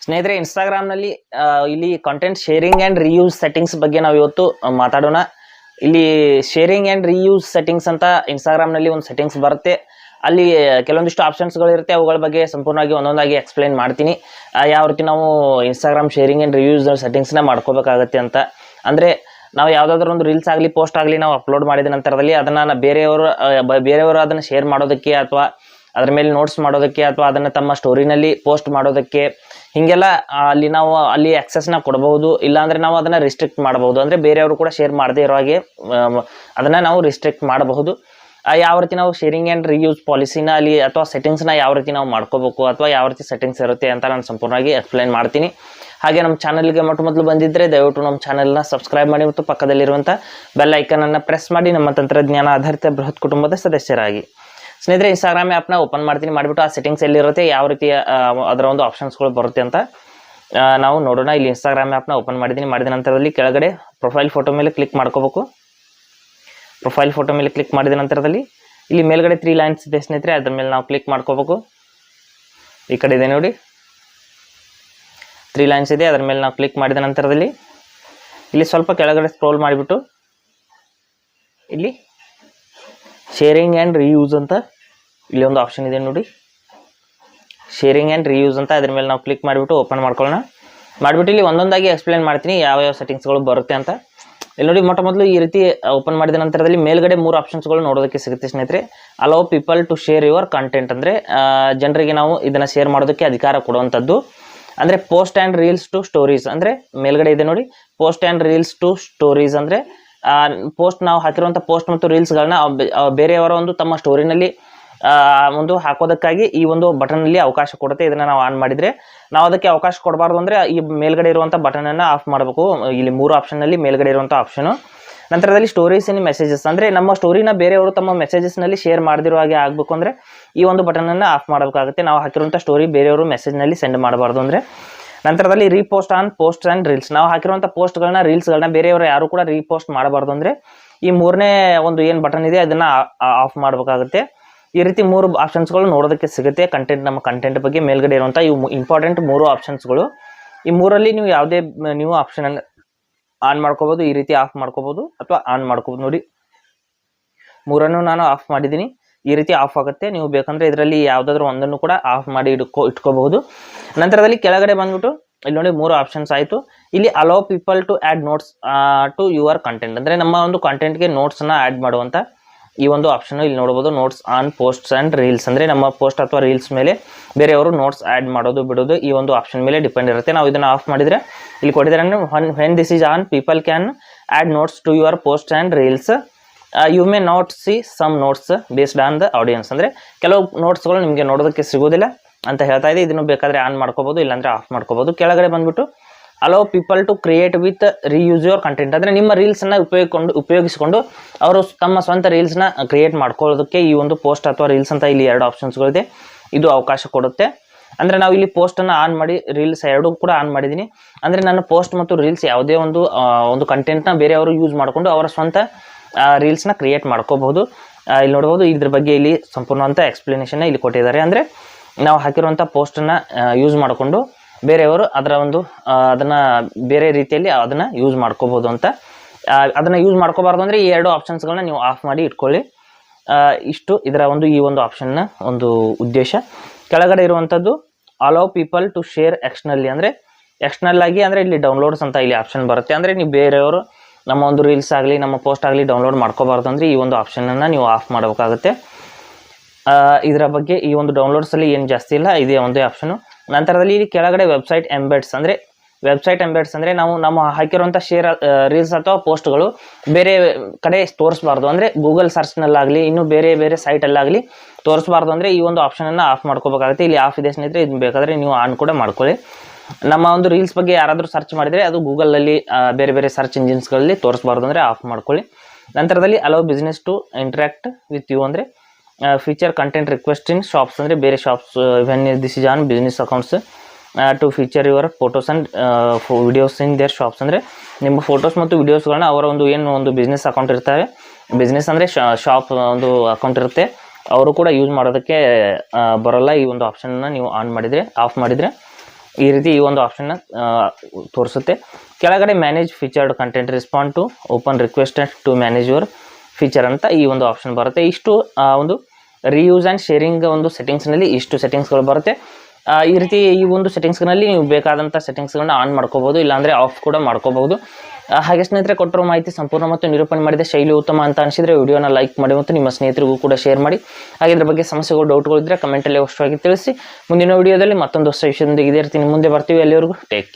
ಸ್ನೇಹಿತರೆ, ಇನ್ಸ್ಟಾಗ್ರಾಮ್ನಲ್ಲಿ ಇಲ್ಲಿ content sharing and reuse settings ಬಗ್ಗೆ ನಾವು ಇವತ್ತು ಮಾತಾಡೋಣ. ಇಲ್ಲಿ ಶೇರಿಂಗ್ ಆ್ಯಂಡ್ ರಿಯೂಸ್ ಸೆಟ್ಟಿಂಗ್ಸ್ ಅಂತ ಇನ್ಸ್ಟಾಗ್ರಾಮ್ನಲ್ಲಿ ಒಂದು ಸೆಟ್ಟಿಂಗ್ಸ್ ಬರುತ್ತೆ. ಅಲ್ಲಿ ಕೆಲವೊಂದಿಷ್ಟು ಆಪ್ಷನ್ಸ್ಗಳು ಇರುತ್ತೆ. ಅವುಗಳ ಬಗ್ಗೆ ಸಂಪೂರ್ಣವಾಗಿ ಒಂದೊಂದಾಗಿ ಎಕ್ಸ್ಪ್ಲೈನ್ ಮಾಡ್ತೀನಿ. ಯಾವ ರೀತಿ ನಾವು ಇನ್ಸ್ಟಾಗ್ರಾಮ್ ಶೇರಿಂಗ್ ಆ್ಯಂಡ್ ರಿಯೂಸ್ ಸೆಟ್ಟಿಂಗ್ಸ್ನ ಮಾಡ್ಕೋಬೇಕಾಗತ್ತೆ ಅಂತ. ಅಂದರೆ ನಾವು ಯಾವುದಾದ್ರೂ ಒಂದು ರೀಲ್ಸ್ ಆಗಲಿ ಪೋಸ್ಟ್ ಆಗಲಿ ನಾವು ಅಪ್ಲೋಡ್ ಮಾಡಿದ ನಂತರದಲ್ಲಿ ಅದನ್ನು ಬೇರೆಯವರು ಅದನ್ನು ಶೇರ್ ಮಾಡೋದಕ್ಕೆ ಅಥವಾ ಅದ್ರ ಮೇಲೆ ನೋಟ್ಸ್ ಮಾಡೋದಕ್ಕೆ ಅಥವಾ ಅದನ್ನು ತಮ್ಮ ಸ್ಟೋರಿನಲ್ಲಿ ಪೋಸ್ಟ್ ಮಾಡೋದಕ್ಕೆ ಹೀಗೆಲ್ಲ ನಾವು ಅಲ್ಲಿ ಆಕ್ಸೆಸ್ನ ಕೊಡಬಹುದು. ಇಲ್ಲಾಂದರೆ ನಾವು ಅದನ್ನು ರಿಸ್ಟ್ರಿಕ್ಟ್ ಮಾಡಬಹುದು. ಅಂದರೆ ಬೇರೆಯವರು ಕೂಡ ಶೇರ್ ಮಾಡದೇ ಇರೋ ಹಾಗೆ ಅದನ್ನು ನಾವು ರಿಸ್ಟ್ರಿಕ್ಟ್ ಮಾಡಬಹುದು. ಯಾವ ರೀತಿ ನಾವು ಶೇರಿಂಗ್ ಆ್ಯಂಡ್ ರಿಯೂಸ್ ಪಾಲಿಸಿನ ಅಲ್ಲಿ ಅಥವಾ ಸೆಟ್ಟಿಂಗ್ಸ್ನ ಯಾವ ರೀತಿ ನಾವು ಮಾಡ್ಕೋಬೇಕು ಅಥವಾ ಯಾವ ರೀತಿ ಸೆಟ್ಟಿಂಗ್ಸ್ ಇರುತ್ತೆ ಅಂತ ನಾನು ಸಂಪೂರ್ಣವಾಗಿ ಎಕ್ಸ್ಪ್ಲೈನ್ ಮಾಡ್ತೀನಿ. ಹಾಗೆ ನಮ್ಮ ಚಾನಲ್ಗೆ ಮೊದಲು ಬಂದಿದ್ದರೆ ದಯವಿಟ್ಟು ನಮ್ಮ ಚಾನಲ್ನ ಸಬ್ಸ್ಕ್ರೈಬ್ ಮಾಡಿ ಮತ್ತು ಪಕ್ಕದಲ್ಲಿರುವಂಥ ಬೆಲ್ ಐಕನನ್ನು ಪ್ರೆಸ್ ಮಾಡಿ ನಮ್ಮ ತಂತ್ರಜ್ಞಾನ ಆಧಾರಿತ ಬೃಹತ್ ಕುಟುಂಬದ ಸದಸ್ಯರಾಗಿ. ಸ್ನೇಹಿತರೆ, ಇನ್ಸ್ಟಾಗ್ರಾಮ್ ಆ್ಯಪ್ನ ಓಪನ್ ಮಾಡ್ತೀನಿ. ಮಾಡಿಬಿಟ್ಟು ಆ ಸೆಟ್ಟಿಂಗ್ಸ್ ಎಲ್ಲಿರುತ್ತೆ, ಯಾವ ರೀತಿಯ ಅದರ ಒಂದು ಆಪ್ಷನ್ಸ್ಗಳು ಬರುತ್ತೆ ಅಂತ ನಾವು ನೋಡೋಣ. ಇಲ್ಲಿ ಇನ್ಸ್ಟಾಗ್ರಾಮ್ ಆ್ಯಪ್ನ ಓಪನ್ ಮಾಡಿದ್ದೀನಿ. ಮಾಡಿದ ನಂತರದಲ್ಲಿ ಕೆಳಗಡೆ ಪ್ರೊಫೈಲ್ ಫೋಟೋ ಮೇಲೆ ಕ್ಲಿಕ್ ಮಾಡ್ಕೋಬೇಕು. ಪ್ರೊಫೈಲ್ ಫೋಟೋ ಮೇಲೆ ಕ್ಲಿಕ್ ಮಾಡಿದ ನಂತರದಲ್ಲಿ ಇಲ್ಲಿ ಮೇಲ್ಗಡೆ 3 ಲೈನ್ಸ್ ಇದೆ ಸ್ನೇಹಿತರೆ, ಅದ್ರ ಮೇಲೆ ನಾವು ಕ್ಲಿಕ್ ಮಾಡ್ಕೋಬೇಕು. ಈ ಕಡೆ ಇದೆ ನೋಡಿ, 3 ಲೈನ್ಸ್ ಇದೆ. ಅದರ ಮೇಲೆ ನಾವು ಕ್ಲಿಕ್ ಮಾಡಿದ ನಂತರದಲ್ಲಿ ಇಲ್ಲಿ ಸ್ವಲ್ಪ ಕೆಳಗಡೆ ಸ್ಕ್ರೋಲ್ ಮಾಡಿಬಿಟ್ಟು ಇಲ್ಲಿ ಶೇರಿಂಗ್ ಆ್ಯಂಡ್ ರಿಯೂಸ್ ಅಂತ ಇಲ್ಲಿ ಒಂದು ಆಪ್ಷನ್ ಇದೆ ನೋಡಿ, ಶೇರಿಂಗ್ ಆ್ಯಂಡ್ ರಿಯೂಸ್ ಅಂತ. ಅದ್ರ ಮೇಲೆ ನಾವು ಕ್ಲಿಕ್ ಮಾಡಿಬಿಟ್ಟು ಓಪನ್ ಮಾಡ್ಕೊಳ್ಳೋಣ. ಮಾಡಿಬಿಟ್ಟು ಇಲ್ಲಿ ಒಂದೊಂದಾಗಿ ಎಕ್ಸ್ಪ್ಲೈನ್ ಮಾಡ್ತೀನಿ ಯಾವ ಸೆಟ್ಟಿಂಗ್ಸ್ಗಳು ಬರುತ್ತೆ ಅಂತ. ಇಲ್ಲಿ ನೋಡಿ, ಮೊದಲು ಈ ರೀತಿ ಓಪನ್ ಮಾಡಿದ ನಂತರದಲ್ಲಿ ಮೇಲ್ಗಡೆ 3 ಆಪ್ಷನ್ಸ್ಗಳು ನೋಡೋದಕ್ಕೆ ಸಿಗುತ್ತೆ ಸ್ನೇಹಿತರೆ. Allow people to share your content, ಅಂದರೆ ಜನರಿಗೆ ನಾವು ಇದನ್ನು ಶೇರ್ ಮಾಡೋದಕ್ಕೆ ಅಧಿಕಾರ ಕೊಡುವಂಥದ್ದು. ಅಂದರೆ post and reels to stories, ಅಂದರೆ ಮೇಲ್ಗಡೆ ಇದೆ ನೋಡಿ, post and reels to stories. ಅಂದರೆ ಪೋಸ್ಟ್ ನಾವು ಹಾಕಿರುವಂಥ ಪೋಸ್ಟ್ ಮತ್ತು ರೀಲ್ಸ್ಗಳನ್ನ ಬೇರೆಯವರ ಒಂದು ತಮ್ಮ ಸ್ಟೋರಿನಲ್ಲಿ ಒಂದು ಹಾಕೋದಕ್ಕಾಗಿ ಈ ಒಂದು ಬಟನಲ್ಲಿ ಅವಕಾಶ ಕೊಡುತ್ತೆ. ಇದನ್ನು ನಾವು ಆನ್ ಮಾಡಿದರೆ, ನಾವು ಅದಕ್ಕೆ ಅವಕಾಶ ಕೊಡಬಾರ್ದು ಅಂದರೆ ಈ ಮೇಲ್ಗಡೆ ಇರುವಂಥ ಬಟನನ್ನು ಆಫ್ ಮಾಡಬೇಕು. ಇಲ್ಲಿ 3 ಆಪ್ಷನ್ನಲ್ಲಿ ಮೇಲ್ಗಡೆ ಇರುವಂಥ ಆಪ್ಷನು. ನಂತರದಲ್ಲಿ ಸ್ಟೋರೀಸ್ ಇನ್ ಮೆಸೇಜಸ್, ಅಂದರೆ ನಮ್ಮ ಸ್ಟೋರಿನ ಬೇರೆಯವರು ತಮ್ಮ ಮೆಸೇಜಸ್ನಲ್ಲಿ ಶೇರ್ ಮಾಡದಿರೋ ಹಾಗೆ ಆಗಬೇಕು ಅಂದರೆ ಈ ಒಂದು ಬಟನನ್ನು ಆಫ್ ಮಾಡಬೇಕಾಗುತ್ತೆ. ನಾವು ಹಾಕಿರುವಂಥ ಸ್ಟೋರಿ ಬೇರೆಯವರು ಮೆಸೇಜ್ನಲ್ಲಿ ಸೆಂಡ್ ಮಾಡಬಾರ್ದು ಅಂದರೆ. ನಂತರದಲ್ಲಿ repost on post and reels, ನಾವು ಹಾಕಿರುವಂಥ ಪೋಸ್ಟ್ಗಳನ್ನ ರೀಲ್ಸ್ಗಳನ್ನ ಬೇರೆಯವರು ಯಾರು ಕೂಡ ರೀಪೋಸ್ಟ್ ಮಾಡಬಾರ್ದು ಅಂದರೆ ಈ 3ನೇ ಒಂದು ಏನು ಬಟನ್ ಇದೆ ಅದನ್ನು ಆಫ್ ಮಾಡಬೇಕಾಗುತ್ತೆ. ಈ ರೀತಿ 3 ಆಪ್ಷನ್ಸ್ಗಳು ನೋಡೋದಕ್ಕೆ ಸಿಗುತ್ತೆ. ನಮ್ಮ ಕಂಟೆಂಟ್ ಬಗ್ಗೆ ಮೇಲ್ಗಡೆ ಇರುವಂಥ ಇವು ಇಂಪಾರ್ಟೆಂಟ್ 3 ಆಪ್ಷನ್ಸ್ಗಳು. ಈ 3ರಲ್ಲಿ ನೀವು ಯಾವುದೇ ನೀವು ಆಪ್ಷನನ್ನು ಆನ್ ಮಾಡ್ಕೋಬೋದು, ಈ ರೀತಿ ಆಫ್ ಮಾಡ್ಕೋಬೋದು ಅಥವಾ ಆನ್ ಮಾಡ್ಕೋಬೋದು. ನೋಡಿ, 3ಅನ್ನು ನಾನು ಆಫ್ ಮಾಡಿದ್ದೀನಿ. ಈ ರೀತಿ ಆಫ್ ಆಗುತ್ತೆ. ನೀವು ಬೇಕಂದರೆ ಇದರಲ್ಲಿ ಯಾವುದಾದ್ರೂ ಒಂದನ್ನು ಕೂಡ ಆಫ್ ಮಾಡಿ ಇಟ್ಕೋಬಹುದು. ನಂತರದಲ್ಲಿ ಕೆಳಗಡೆ ಬಂದ್ಬಿಟ್ಟು ಇಲ್ಲಿ ನೋಡಿ 3 ಆಪ್ಷನ್ಸ್ ಆಯಿತು. ಇಲ್ಲಿ allow people to add notes to your content, ಅಂದರೆ ನಮ್ಮ ಒಂದು ಕಂಟೆಂಟ್ಗೆ ನೋಟ್ಸನ್ನು ಆ್ಯಡ್ ಮಾಡುವಂಥ ಈ ಒಂದು ಆಪ್ಷನ್ ಇಲ್ಲಿ ನೋಡ್ಬೋದು. Notes on posts and reels, ಅಂದರೆ ನಮ್ಮ ಪೋಸ್ಟ್ ಅಥವಾ ರೀಲ್ಸ್ ಮೇಲೆ ಬೇರೆಯವರು ನೋಟ್ಸ್ ಆ್ಯಡ್ ಮಾಡೋದು ಬಿಡೋದು ಈ ಒಂದು ಆಪ್ಷನ್ ಮೇಲೆ ಡಿಪೆಂಡ್ ಇರುತ್ತೆ. ನಾವು ಇದನ್ನು ಆಫ್ ಮಾಡಿದರೆ ಇಲ್ಲಿ ಕೊಟ್ಟಿದ್ದಾರೆ, when this is on people can add notes to your post and reels, you may not see some notes based on the audience, ಅಂದರೆ ಕೆಲವು ನೋಟ್ಸ್ಗಳು ನಿಮಗೆ ನೋಡೋದಕ್ಕೆ ಸಿಗೋದಿಲ್ಲ ಅಂತ ಹೇಳ್ತಾ ಇದೆ. ಇದನ್ನು ಬೇಕಾದರೆ ಆನ್ ಮಾಡ್ಕೋಬೋದು, ಇಲ್ಲಾಂದರೆ ಆಫ್ ಮಾಡ್ಕೋಬೋದು. ಕೆಳಗಡೆ ಬಂದುಬಿಟ್ಟು allow people to create with reuse your content, ಅಂದರೆ ನಿಮ್ಮ ರೀಲ್ಸನ್ನು ಉಪಯೋಗಿಸಿಕೊಂಡು ಅವರು ತಮ್ಮ ಸ್ವಂತ ರೀಲ್ಸ್ನ ಕ್ರಿಯೇಟ್ ಮಾಡ್ಕೊಳ್ಳೋದಕ್ಕೆ ಈ ಒಂದು ಪೋಸ್ಟ್ ಅಥವಾ ರೀಲ್ಸ್ ಅಂತ ಇಲ್ಲಿ 2 ಆಪ್ಷನ್ಸ್ಗಳಿದೆ. ಇದು ಅವಕಾಶ ಕೊಡುತ್ತೆ. ಅಂದರೆ ನಾವು ಇಲ್ಲಿ ಪೋಸ್ಟನ್ನು ಆನ್ ಮಾಡಿ ರೀಲ್ಸ್ ಎರಡೂ ಕೂಡ ಆನ್ ಮಾಡಿದ್ದೀನಿ. ಅಂದರೆ ನನ್ನ ಪೋಸ್ಟ್ ಮತ್ತು ರೀಲ್ಸ್ ಯಾವುದೇ ಒಂದು ಕಂಟೆಂಟ್ನ ಬೇರೆಯವರು ಯೂಸ್ ಮಾಡಿಕೊಂಡು ಅವರ ಸ್ವಂತ ರೀಲ್ಸ್ನ ಕ್ರಿಯೇಟ್ ಮಾಡ್ಕೋಬಹುದು. ಇಲ್ಲಿ ನೋಡ್ಬೋದು, ಇದ್ರ ಬಗ್ಗೆ ಇಲ್ಲಿ ಸಂಪೂರ್ಣವಂತ ಎಕ್ಸ್ಪ್ಲನೇಷನ್ ಇಲ್ಲಿ ಕೊಟ್ಟಿದ್ದಾರೆ. ಅಂದರೆ ನಾವು ಹಾಕಿರುವಂಥ ಪೋಸ್ಟನ್ನು ಯೂಸ್ ಮಾಡಿಕೊಂಡು ಬೇರೆಯವರು ಅದನ್ನು ಬೇರೆ ರೀತಿಯಲ್ಲಿ ಅದನ್ನು ಯೂಸ್ ಮಾಡ್ಕೋಬೋದು ಅಂತ. ಅದನ್ನು ಯೂಸ್ ಮಾಡ್ಕೋಬಾರ್ದು ಅಂದರೆ ಈ 2 ಆಪ್ಷನ್ಸ್ಗಳನ್ನ ನೀವು ಆಫ್ ಮಾಡಿ ಇಟ್ಕೊಳ್ಳಿ. ಇಷ್ಟು ಇದರ ಈ ಒಂದು ಆಪ್ಷನ್ನ ಒಂದು ಉದ್ದೇಶ. ಕೆಳಗಡೆ ಇರುವಂಥದ್ದು allow people to share externally, ಅಂದರೆ ಎಕ್ಸ್ಟರ್ನಲ್ ಆಗಿ, ಅಂದರೆ ಇಲ್ಲಿ ಡೌನ್ಲೋಡ್ಸ್ ಅಂತ ಇಲ್ಲಿ ಆಪ್ಷನ್ ಬರುತ್ತೆ. ಅಂದರೆ ನೀವು ಬೇರೆಯವರು ನಮ್ಮ ಒಂದು ರೀಲ್ಸ್ ಆಗಲಿ ನಮ್ಮ ಪೋಸ್ಟ್ ಆಗಲಿ ಡೌನ್ಲೋಡ್ ಮಾಡ್ಕೋಬಾರ್ದು ಅಂದರೆ ಈ ಒಂದು ಆಪ್ಷನನ್ನು ನೀವು ಆಫ್ ಮಾಡಬೇಕಾಗುತ್ತೆ. ಇದರ ಬಗ್ಗೆ ಈ ಒಂದು ಡೌನ್ಲೋಡ್ಸಲ್ಲಿ ಏನು ಜಾಸ್ತಿ ಇಲ್ಲ, ಇದೇ ಒಂದೇ ಆಪ್ಷನು. ನಂತರದಲ್ಲಿ ಇಲ್ಲಿ ಕೆಳಗಡೆ ವೆಬ್ಸೈಟ್ ಎಂಬೆಡ್ಸ್, ಅಂದರೆ ನಾವು ನಮ್ಮ ಹಾಕಿರುವಂಥ ರೀಲ್ಸ್ ಅಥವಾ ಪೋಸ್ಟ್ಗಳು ಬೇರೆ ಕಡೆ ತೋರಿಸಬಾರ್ದು, ಅಂದರೆ ಗೂಗಲ್ ಸರ್ಚ್ನಲ್ಲಾಗಲಿ ಇನ್ನೂ ಬೇರೆ ಸೈಟಲ್ಲಾಗಲಿ ತೋರಿಸಬಾರ್ದು ಅಂದರೆ ಈ ಒಂದು ಆಪ್ಷನನ್ನು ಆಫ್ ಮಾಡ್ಕೋಬೇಕಾಗುತ್ತೆ. ಇಲ್ಲಿ ಆಫ್ ಇದೆ ಸ್ನೇಹಿತರೆ, ಇದು ಬೇಕಾದರೆ ನೀವು ಆನ್ ಕೂಡ ಮಾಡ್ಕೊಳ್ಳಿ. ನಮ್ಮ ಒಂದು ರೀಲ್ಸ್ ಬಗ್ಗೆ ಯಾರಾದರೂ ಸರ್ಚ್ ಮಾಡಿದರೆ ಅದು ಗೂಗಲಲ್ಲಿ ಬೇರೆ ಸರ್ಚ್ ಇಂಜಿನ್ಸ್ಗಳಲ್ಲಿ ತೋರಿಸಬಾರ್ದು ಅಂದರೆ ಆಫ್ ಮಾಡ್ಕೊಳ್ಳಿ. ನಂತರದಲ್ಲಿ allow business to interact with you, ಅಂದರೆ feature content request in shops, ಅಂದರೆ ಬೇರೆ shops when this is on business accounts to feature your photos and videos in their shops, ಅಂದರೆ ನಿಮ್ಮ ಫೋಟೋಸ್ ಮತ್ತು ವಿಡಿಯೋಸ್ಗಳನ್ನ ಅವರ ಒಂದು ಬಿಸ್ನೆಸ್ ಅಕೌಂಟ್ ಇರ್ತಾರೆ. ಬಿಸ್ನೆಸ್ ಅಂದರೆ ಶಾಪ್ ಒಂದು ಅಕೌಂಟ್ ಇರುತ್ತೆ, ಅವರು ಕೂಡ ಯೂಸ್ ಮಾಡೋದಕ್ಕೆ ಬರೋಲ್ಲ ಈ ಒಂದು ಆಪ್ಷನ್ನ ನೀವು ಆಫ್ ಮಾಡಿದರೆ. ಈ ರೀತಿ ಈ ಒಂದು ಆಪ್ಷನ್ನ ತೋರಿಸುತ್ತೆ. ಕೆಳಗಡೆ manage featured content, respond to open request to manage your feature ಅಂತ ಈ ಒಂದು ಆಪ್ಷನ್ ಬರುತ್ತೆ. ಇಷ್ಟು ಒಂದು ರೀಯೂಸ್ ಆ್ಯಂಡ್ ಶೇರಿಂಗ್ ಒಂದು ಸೆಟ್ಟಿಂಗ್ಸ್ನಲ್ಲಿ ಇಷ್ಟು ಸೆಟ್ಟಿಂಗ್ಸ್ಗಳು ಬರುತ್ತೆ. ಈ ರೀತಿ ಈ ಒಂದು ಸೆಟ್ಟಿಂಗ್ಸ್ನಲ್ಲಿ ನೀವು ಬೇಕಾದಂಥ ಸೆಟ್ಟಿಂಗ್ಸ್ಗಳನ್ನ ಆನ್ ಮಾಡ್ಕೋಬೋದು, ಇಲ್ಲಾಂದರೆ ಆಫ್ ಕೂಡ ಮಾಡ್ಕೋಬೋದು. ಹಾಗೆ ಸ್ನೇಹಿತರೆ, ಕೊಟ್ಟಿರೋ ಮಾಹಿತಿ ಸಂಪೂರ್ಣ ಮತ್ತು ನಿರೂಪಣೆ ಮಾಡಿದ ಶೈಲಿ ಉತ್ತಮ ಅಂತ ಅನಿಸಿದರೆ ವಿಡಿಯೋನ ಲೈಕ್ ಮಾಡಿ ಮತ್ತು ನಿಮ್ಮ ಸ್ನೇಹಿತರಿಗೂ ಕೂಡ ಶೇರ್ ಮಾಡಿ. ಹಾಗೆ ಇದ್ರ ಬಗ್ಗೆ ಸಮಸ್ಯೆಗಳು, ಡೌಟ್ಗಳು ಇದ್ದರೆ ಕಮೆಂಟಲ್ಲಿ ಅವಶ್ಯವಾಗಿ ತಿಳಿಸಿ. ಮುಂದಿನ ವಿಡಿಯೋದಲ್ಲಿ ಮತ್ತೊಂದು ಹೊಸ ವಿಷಯದೊಂದಿಗೆ ಇದೇ ರೀತಿ ಮುಂದೆ ಬರ್ತೀವಿ. ಅಲ್ಲಿವರೆಗೂ ಟೇಕ್ ಕೇರ್.